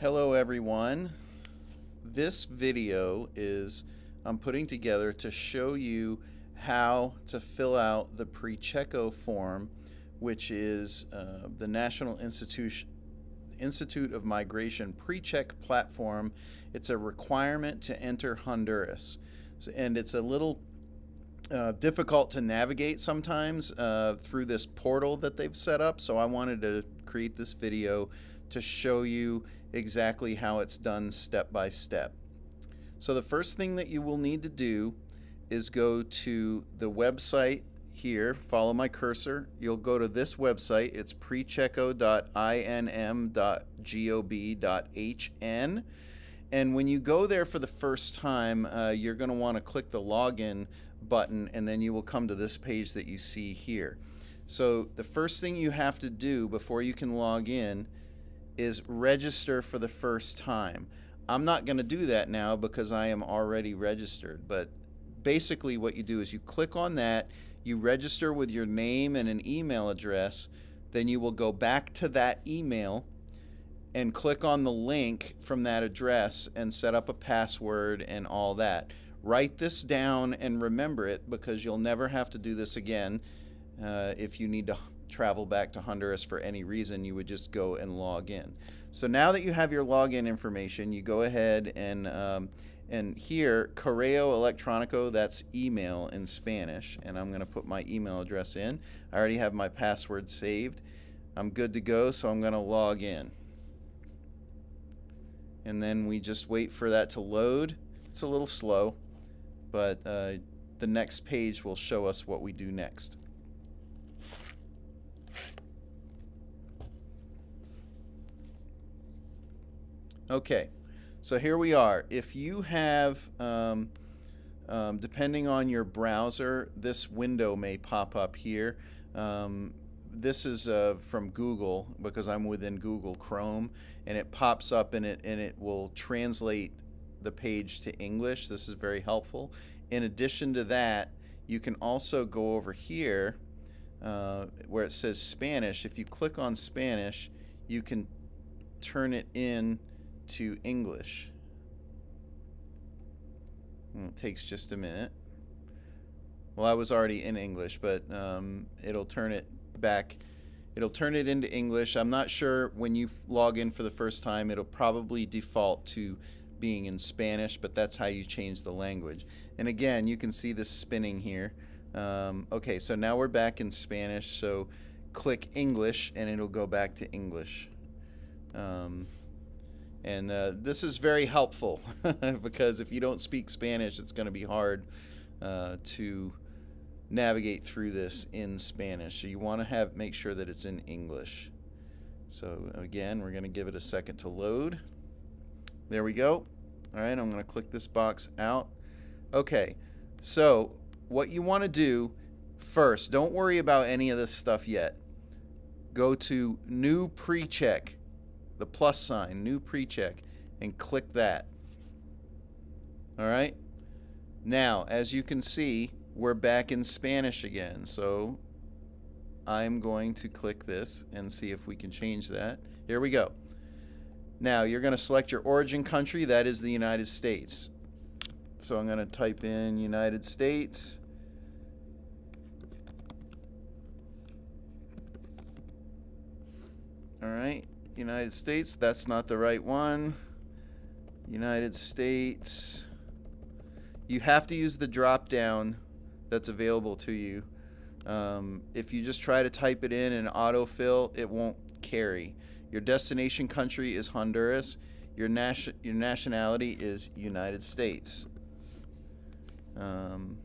Hello everyone. This video is I'm putting together to show you how to fill out the Prechequeo form, which is the National Institute of Migration PreCheck platform. It's a requirement to enter Honduras, and it's a little difficult to navigate sometimes through this portal that they've set up, so I wanted to create this video to show you exactly how it's done step by step. So the first thing that you will need to do is go to the website here, follow my cursor. You'll go to this website, it's prechequeo.inm.gov.hn, and when you go there for the first time, you're going to want to click the login button, and then you will come to this page that you see here. So the first thing you have to do before you can log in is register for the first time. I'm not going to do that now because I am already registered, but basically what you do is you click on that, you register with your name and an email address, then you will go back to that email and click on the link from that address and set up a password and all that. Write this down and remember it, because you'll never have to do this again. If you need to travel back to Honduras for any reason, you would just go and log in. So now that you have your login information, you go ahead and here, correo electrónico, that's email in Spanish, and I'm going to put my email address in. I already have my password saved. I'm good to go, so I'm going to log in. And then we just wait for that to load. It's a little slow, but the next page will show us what we do next. Okay, so here we are. If you have, depending on your browser, this window may pop up here. This is from Google, because I'm within Google Chrome, and it pops up and it will translate the page to English. This is very helpful. In addition to that, you can also go over here where it says Spanish. If you click on Spanish, you can turn it in to English. It takes just a minute. Well, I was already in English, but it'll turn it back. It'll turn it into English. I'm not sure when you log in for the first time, it'll probably default to being in Spanish, but that's how you change the language. And again, you can see this spinning here. Okay, so now we're back in Spanish, so click English and it'll go back to English. This is very helpful because if you don't speak Spanish, it's going to be hard to navigate through this in Spanish. So you want to make sure that it's in English. So again, we're going to give it a second to load. There we go. All right, I'm going to click this box out. Okay, so what you want to do first, don't worry about any of this stuff yet. Go to New Precheck, the plus sign, New Precheck, and click that. All right. Now, as you can see, we're back in Spanish again. So I'm going to click this and see if we can change that. Here we go. Now, you're going to select your origin country. That is the United States. So I'm going to type in United States. All right. United States, that's not the right one. United States. You have to use the drop down that's available to you. If you just try to type it in and autofill, it won't carry. Your destination country is Honduras. Your nationality is United States. And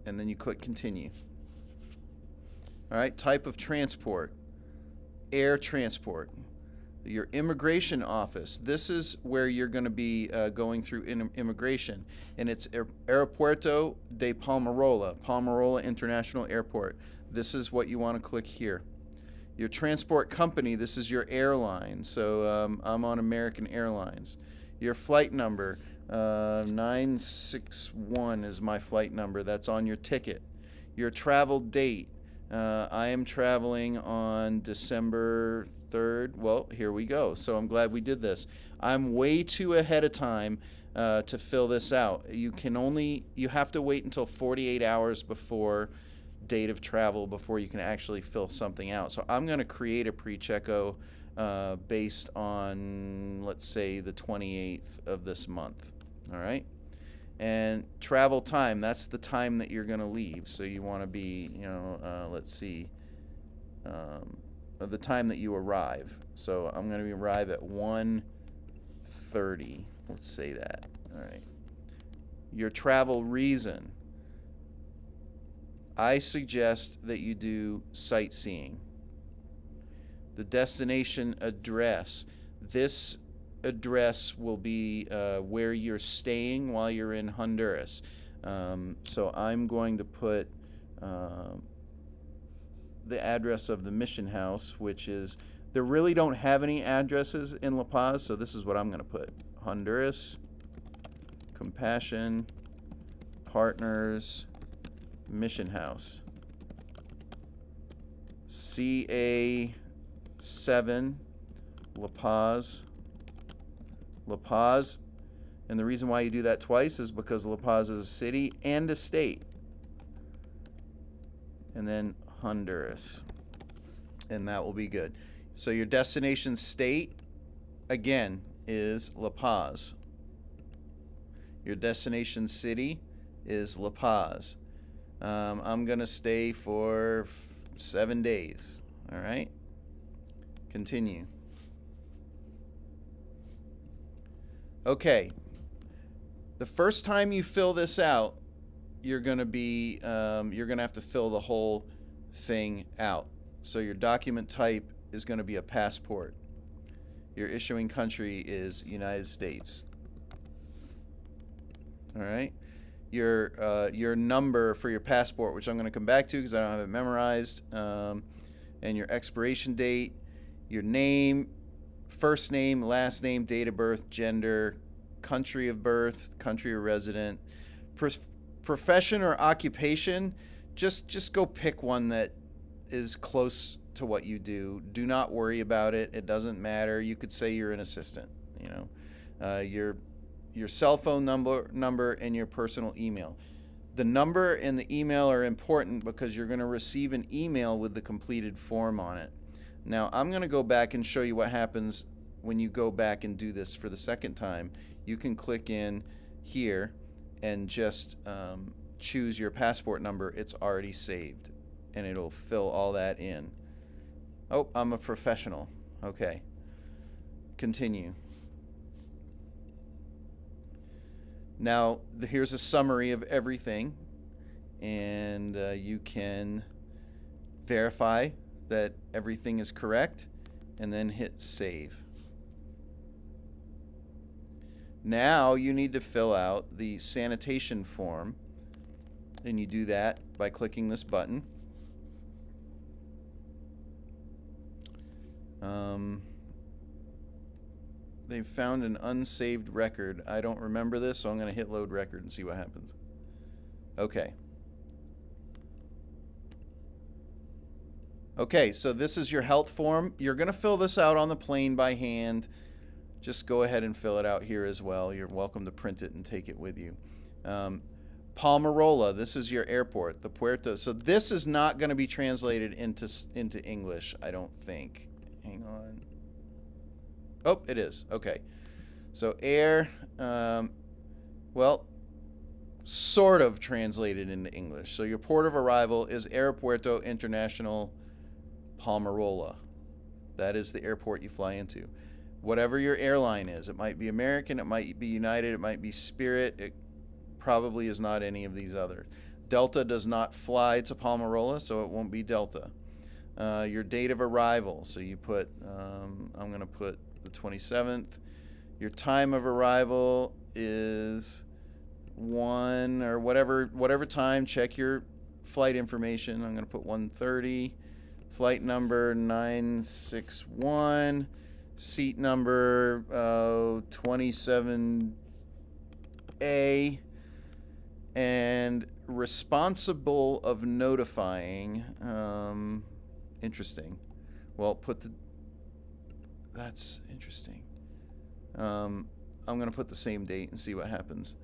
then you click continue. All right, type of transport. Air transport. Your immigration office, this is where you're going to be going through immigration, and it's Aeropuerto de Palmarola International Airport. This is what you want to click here. Your transport company, this is your airline, so I'm on American Airlines. Your flight number, 961 is my flight number, that's on your ticket. Your travel date, I am traveling on December 3rd. Well, here we go. So I'm glad we did this. I'm way too ahead of time to fill this out. You have to wait until 48 hours before date of travel before you can actually fill something out. So I'm going to create a Prechequeo based on, let's say, the 28th of this month. All right. And travel time, that's the time that you're going to leave. So you want to be, let's see, the time that you arrive. So I'm going to arrive at 1:30. Let's say that. All right. Your travel reason. I suggest that you do sightseeing. The destination address. This address will be where you're staying while you're in Honduras. So I'm going to put the address of the mission house, which is, they really don't have any addresses in La Paz, so this is what I'm going to put. Honduras, Compassion, Partners, Mission House. CA7, La Paz. La Paz, and the reason why you do that twice is because La Paz is a city and a state. And then Honduras. And that will be good. So your destination state, again, is La Paz. Your destination city is La Paz. I'm going to stay for 7 days. All right? Continue. Okay, the first time you fill this out, you're going to have to fill the whole thing out. So your document type is going to be a passport. Your issuing country is United States. All right. Your number for your passport, which I'm going to come back to because I don't have it memorized, and your expiration date, your name, first name, last name, date of birth, gender, country of birth, country of resident, profession or occupation. Just go pick one that is close to what you do. Do not worry about it. It doesn't matter. You could say you're an assistant. Your cell phone number and your personal email. The number and the email are important because you're going to receive an email with the completed form on it. Now, I'm going to go back and show you what happens when you go back and do this for the second time. You can click in here and just choose your passport number. It's already saved, and it'll fill all that in. Oh, I'm a professional. Okay. Continue. Now, here's a summary of everything, and you can verify that everything is correct, and then hit save. Now you need to fill out the sanitation form, and you do that by clicking this button. They've found an unsaved record. I don't remember this, so I'm going to hit load record and see what happens. Okay. Okay, so this is your health form. You're going to fill this out on the plane by hand. Just go ahead and fill it out here as well. You're welcome to print it and take it with you. Palmarola, this is your airport, the Puerto. So this is not going to be translated into English, I don't think. Hang on. Oh, it is. Okay. So air, well, sort of translated into English. So your port of arrival is Aeropuerto International Palmarola. That is the airport you fly into. Whatever your airline is, it might be American, it might be United, it might be Spirit, it probably is not any of these others. Delta does not fly to Palmarola, so it won't be Delta. Your date of arrival, so you put, I'm going to put the 27th. Your time of arrival is 1 or whatever time. Check your flight information. I'm going to put 1:30. Flight number 961. Seat number 27A. And responsible of notifying. Interesting. Well, that's interesting. I'm going to put the same date and see what happens.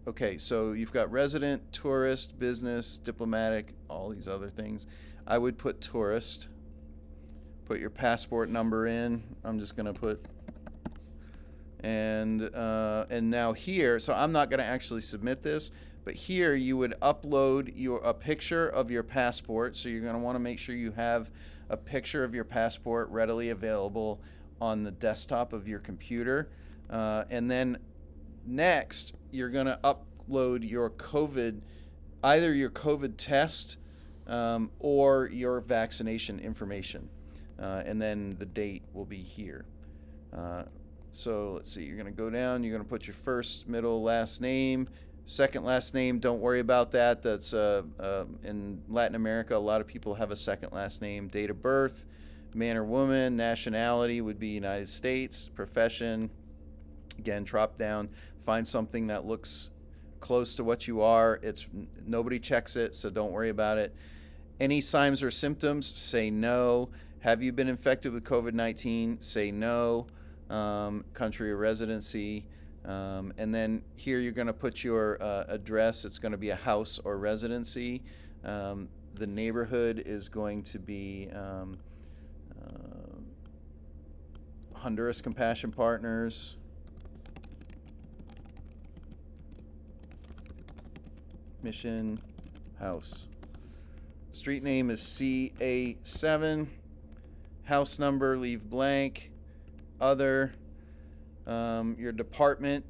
Okay, so you've got resident, tourist, business, diplomatic, all these other things. I would put tourist. Put your passport number in. I'm just going to put, and now here, so I'm not going to actually submit this, but here you would upload a picture of your passport. So you're going to want to make sure you have a picture of your passport readily available on the desktop of your computer. And then next, you're going to upload your either your COVID test or your vaccination information. And then the date will be here. So let's see, you're going to go down, you're going to put your first, middle, last name. Second last name, don't worry about that. That's in Latin America, a lot of people have a second last name. Date of birth, man or woman. Nationality would be United States. Profession, again, drop down, find something that looks close to what you are. Nobody checks it, so don't worry about it. Any signs or symptoms, say no. Have you been infected with COVID-19? Say no. Country of residency. And then here you're going to put your address. It's going to be a house or residency. The neighborhood is going to be Honduras Compassion Partners. Mission House. Street name is CA7. House number, leave blank. Other. Your department,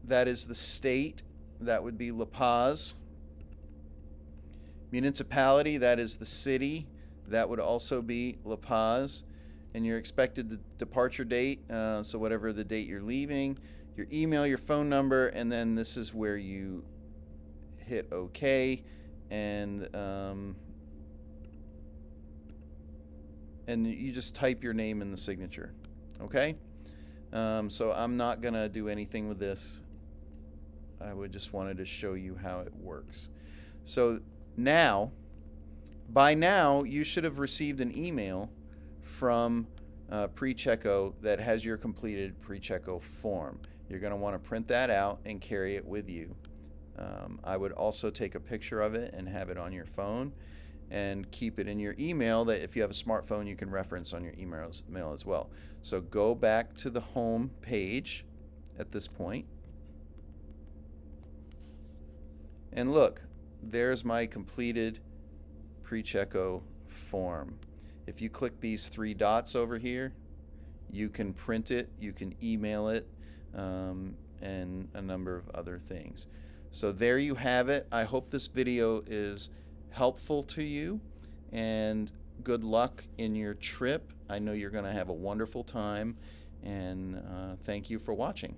that is the state, that would be La Paz. Municipality, that is the city, that would also be La Paz. And your expected departure date, so whatever the date you're leaving, your email, your phone number, and then this is where you hit OK, and you just type your name in the signature. Okay? So I'm not going to do anything with this. I just wanted to show you how it works. So by now, you should have received an email from Prechequeo that has your completed Prechequeo form. You're going to want to print that out and carry it with you. I would also take a picture of it and have it on your phone and keep it in your email, that if you have a smartphone you can reference on your email as well. So go back to the home page at this point. And look, there's my completed Prechequeo form. If you click these three dots over here, you can print it, you can email it, and a number of other things. So there you have it. I hope this video is helpful to you, and good luck in your trip. I know you're going to have a wonderful time, and thank you for watching.